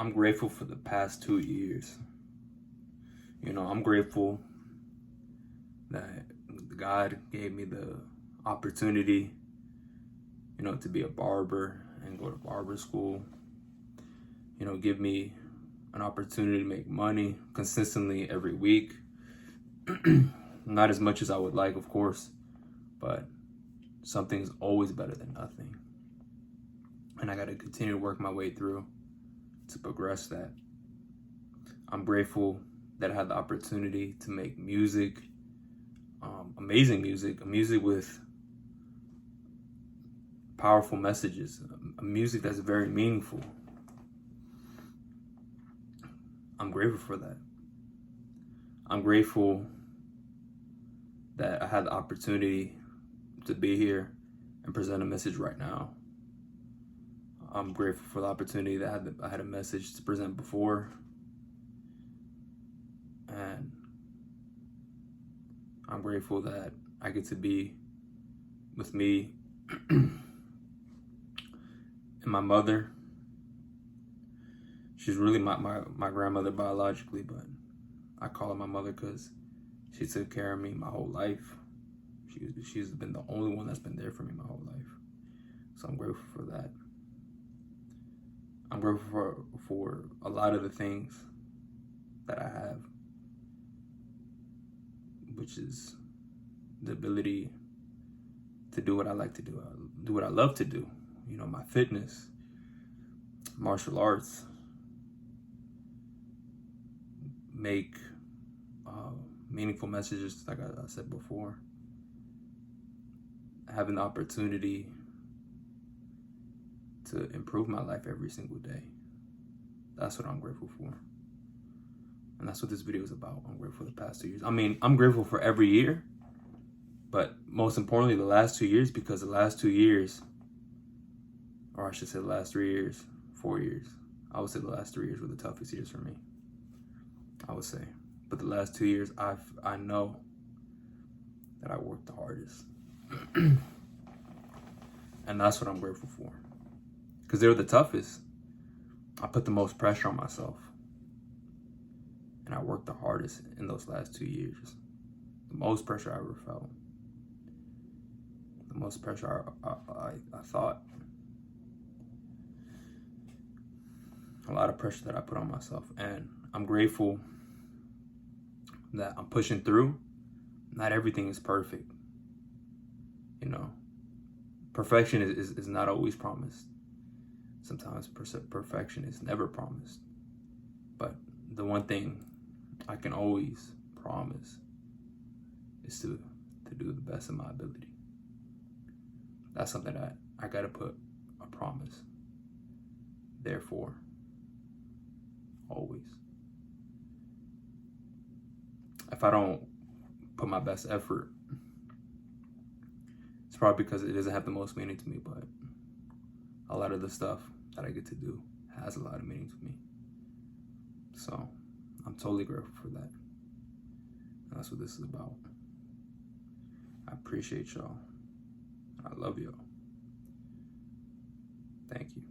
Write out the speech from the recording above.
I'm grateful for the past 2 years. I'm grateful that God gave me the opportunity, to be a barber and go to barber school. Give me an opportunity to make money consistently every week. Not as much as I would like, of course, but something's always better than nothing. And I got to continue to work my way through to progress that. I'm grateful that I had the opportunity to make music, amazing music with powerful messages, a music that's very meaningful. I'm grateful for that. I'm grateful that I had the opportunity to be here and present a message right now. I'm grateful for the opportunity that I had a message to present before. And I'm grateful that I get to be with me and my mother. She's really my grandmother biologically, but I call her my mother because she took care of me my whole life. She's been the only one that's been there for me my whole life. So I'm grateful for that. I'm grateful for a lot of the things that I have, which is the ability to do what I like to do, do what I love to do. My fitness, martial arts, make meaningful messages, like I said before. Having the opportunity to improve my life every single day. That's what I'm grateful for. And that's what this video is about. I'm grateful for the past 2 years. I'm grateful for every year, but most importantly, the last 2 years, because the last 2 years, or I should say the last 3 years, 4 years, I would say the last 3 years were the toughest years for me, I would say. But the last 2 years, I know that I worked the hardest. And that's what I'm grateful for. Because they were the toughest. I put the most pressure on myself. And I worked the hardest in those last 2 years. The most pressure I ever felt. The most pressure I thought. A lot of pressure that I put on myself. And I'm grateful that I'm pushing through. Not everything is perfect. Perfection is not always promised. Sometimes perfection is never promised. But the one thing I can always promise is to do the best of my ability. That's something that I gotta put a promise. Therefore, always. If I don't put my best effort, it's probably because it doesn't have the most meaning to me, but a lot of the stuff that I get to do has a lot of meaning to me. So I'm totally grateful for that. And that's what this is about. I appreciate y'all. I love y'all. Thank you.